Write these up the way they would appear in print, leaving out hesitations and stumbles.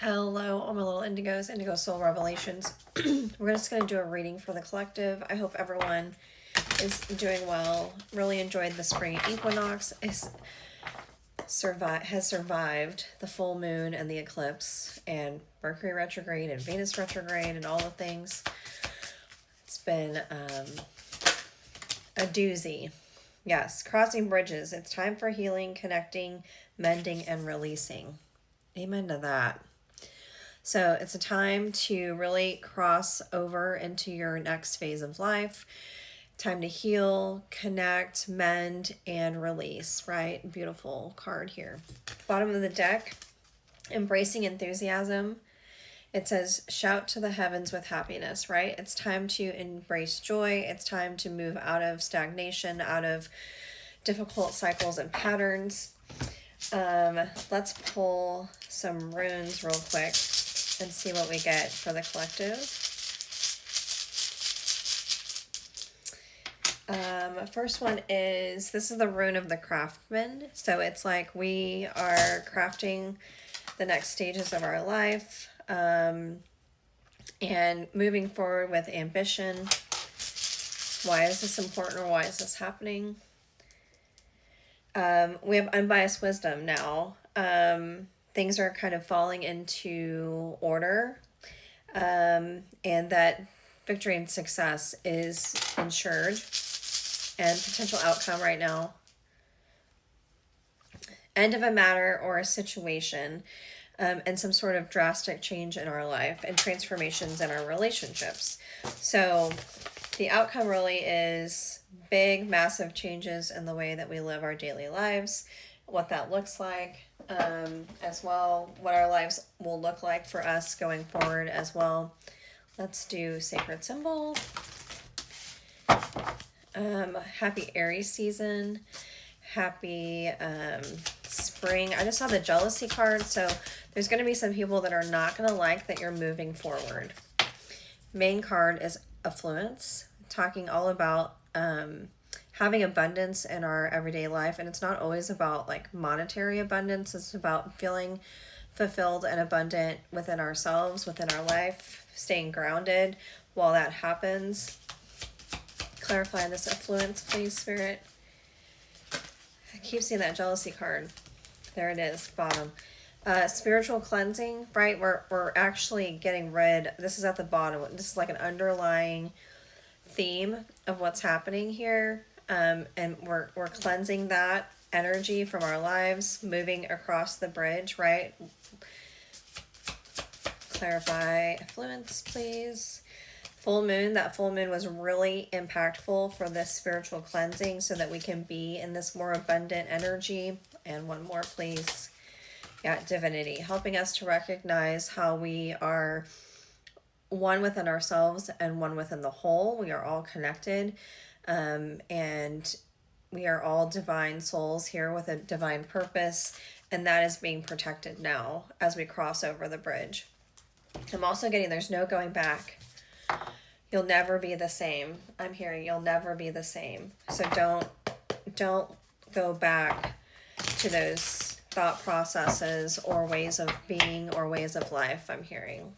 Hello, all my little indigos, Indigo Soul Revelations. We're just going to do a reading for the collective. I hope everyone is doing well. Really enjoyed the spring equinox. Has survived the full moon and the eclipse and Mercury retrograde and Venus retrograde and all the things. It's been a doozy. Yes, crossing bridges. It's time for healing, connecting, mending, and releasing. Amen to that. So it's a time to really cross over into your next phase of life. Time to heal, connect, mend, and release, right? Beautiful card here. Bottom of the deck, embracing enthusiasm. It says, shout to the heavens with happiness, right? It's time to embrace joy. It's time to move out of stagnation, out of difficult cycles and patterns. Let's pull some runes real quick and see what we get for the collective. First one is, this is the rune of the craftsman. So it's like we are crafting the next stages of our life and moving forward with ambition. Why is this important, or why is this happening? We have unbiased wisdom now. Things are kind of falling into order, and that victory and success is ensured, and potential outcome right now. End of a matter or a situation, and some sort of drastic change in our life and transformations in our relationships. So the outcome really is big, massive changes in the way that we live our daily lives, what that looks like, as well, what our lives will look like for us going forward as well. Let's do sacred symbol. Happy Aries season. Happy spring. I just saw the jealousy card, so there's going to be some people that are not going to like that you're moving forward. Main card is affluence, talking all about having abundance in our everyday life. And it's not always about like monetary abundance. It's about feeling fulfilled and abundant within ourselves, within our life, staying grounded while that happens. Clarify this affluence, please, Spirit. I keep seeing that jealousy card. There it is, bottom. Spiritual cleansing, right? We're actually getting rid. This is at the bottom. This is like an underlying theme of what's happening here. And we're cleansing that energy from our lives, moving across the bridge, right? Clarify affluence, please. Full moon. That full moon was really impactful for this spiritual cleansing so that we can be in this more abundant energy. And one more, please. Yeah, divinity. Helping us to recognize how we are one within ourselves and one within the whole. We are all connected. And we are all divine souls here with a divine purpose. And that is being protected now as we cross over the bridge. I'm also getting there's no going back. You'll never be the same. I'm hearing you'll never be the same. So don't go back to those thought processes or ways of being or ways of life, I'm hearing.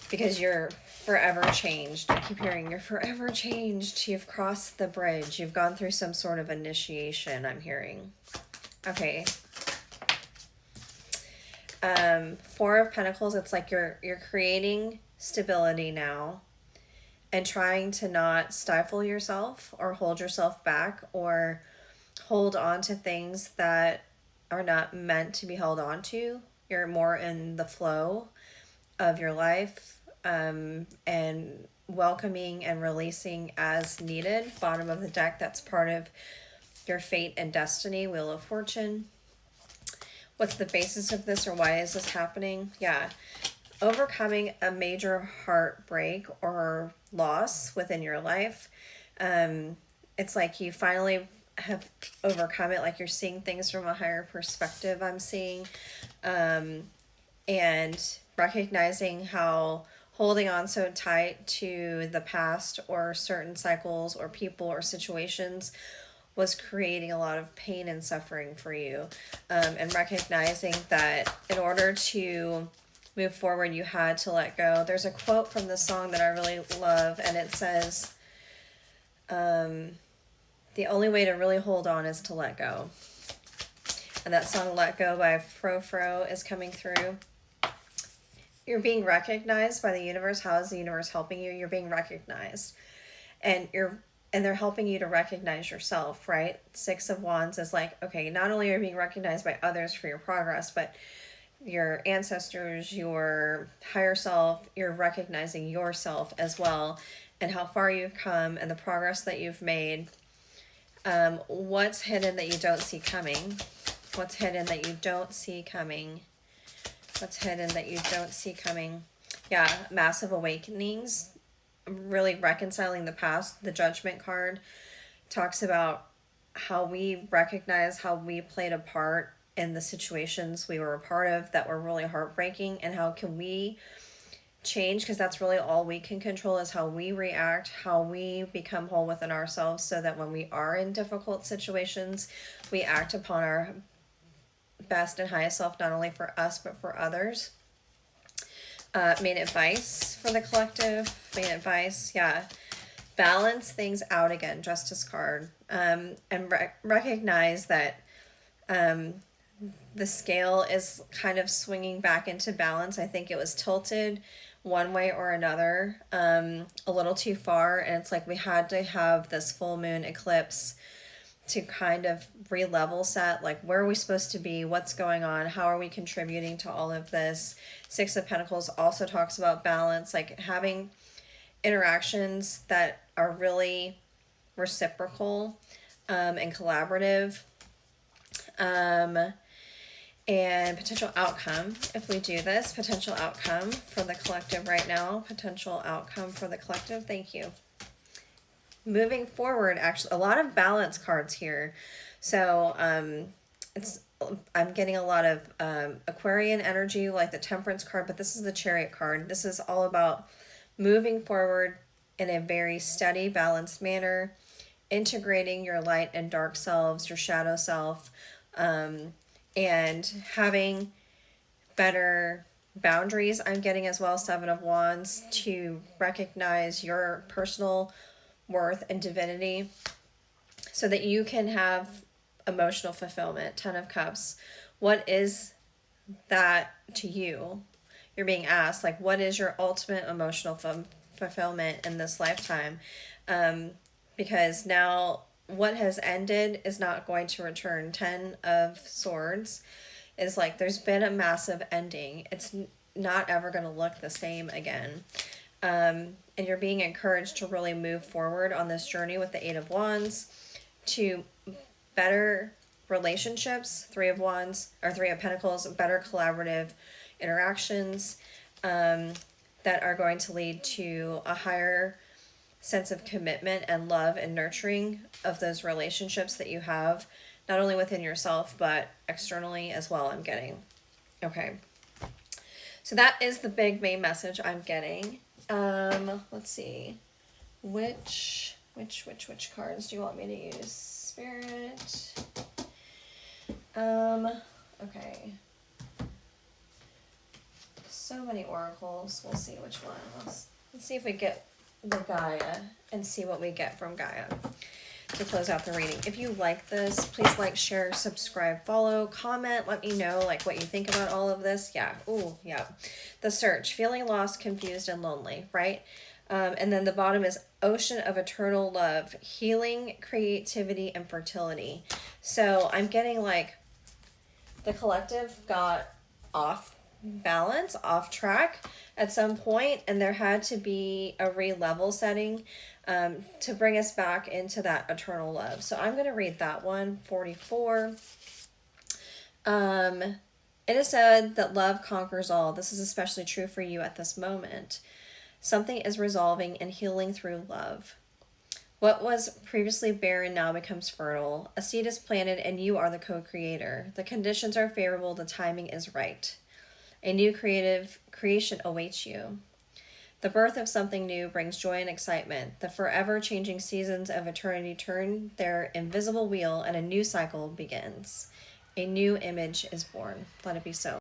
Because you're forever changed. I keep hearing you're forever changed. You've crossed the bridge. You've gone through some sort of initiation, I'm hearing. Okay. Four of Pentacles, it's like you're creating stability now and trying to not stifle yourself or hold yourself back or hold on to things that are not meant to be held on to. You're more in the flow of your life, and welcoming and releasing as needed. Bottom of the deck, that's part of your fate and destiny, Wheel of Fortune. What's the basis of this, or why is this happening? Yeah. Overcoming a major heartbreak or loss within your life. It's like you finally have overcome it, like you're seeing things from a higher perspective, I'm seeing. And recognizing how holding on so tight to the past or certain cycles or people or situations was creating a lot of pain and suffering for you. And recognizing that in order to move forward, you had to let go. There's a quote from the song that I really love, and it says, the only way to really hold on is to let go. And that song, Let Go by Fro Fro, is coming through. You're being recognized by the universe. How is the universe helping you? You're being recognized. And they're helping you to recognize yourself, right? Six of Wands is like, okay, not only are you being recognized by others for your progress, but your ancestors, your higher self, you're recognizing yourself as well, and how far you've come and the progress that you've made. What's hidden that you don't see coming? What's hidden that you don't see coming? What's hidden that you don't see coming? Yeah, massive awakenings. Really reconciling the past. The Judgment card talks about how we recognize how we played a part in the situations we were a part of that were really heartbreaking, and how can we change, because that's really all we can control, is how we react, how we become whole within ourselves, so that when we are in difficult situations, we act upon our best and highest self, not only for us but for others. Main advice for the collective. Main advice, yeah, balance things out again. Justice card. And recognize that the scale is kind of swinging back into balance. I think it was tilted one way or another, a little too far, and it's like we had to have this full moon eclipse to kind of re-level set, like, where are we supposed to be, what's going on, how are we contributing to all of this. Six of Pentacles also talks about balance, like having interactions that are really reciprocal and collaborative, and potential outcome. If we do this, potential outcome for the collective right now, potential outcome for the collective. Thank you. Moving forward, actually, a lot of balance cards here. So I'm getting a lot of Aquarian energy, like the Temperance card, but this is the Chariot card. This is all about moving forward in a very steady, balanced manner, integrating your light and dark selves, your shadow self, and having better boundaries. I'm getting as well Seven of Wands, to recognize your personal worth and divinity so that you can have emotional fulfillment. Ten of Cups. What is that to you? You're being asked, like, what is your ultimate emotional fulfillment in this lifetime? Because now what has ended is not going to return. Ten of Swords is like, there's been a massive ending. It's not ever going to look the same again. And you're being encouraged to really move forward on this journey with the Eight of Wands to better relationships. Three of Wands, or Three of Pentacles, better collaborative interactions that are going to lead to a higher sense of commitment and love and nurturing of those relationships that you have, not only within yourself but externally as well, I'm getting. Okay, so that is the big main message I'm getting. Let's see, which cards do you want me to use? Spirit. Okay, so many oracles. We'll see which one. Let's see if we get the Gaia and see what we get from Gaia to close out the reading. If you like this, please like, share, subscribe, follow, comment, let me know like what you think about all of this. Yeah. Ooh, yeah. The Search, feeling lost, confused, and lonely, right? And then the bottom is Ocean of Eternal Love, healing, creativity, and fertility. So I'm getting like the collective got off balance, off track at some point, and there had to be a re-level setting to bring us back into that eternal love. So I'm going to read that one. 44. It is said that love conquers all. This is especially true for you at this moment. Something is resolving and healing through love. What was previously barren now becomes fertile. A seed is planted and you are the co-creator. The conditions are favorable. The timing is right. A new creative creation awaits you. The birth of something new brings joy and excitement. The forever changing seasons of eternity turn their invisible wheel and a new cycle begins. A new image is born. Let it be so.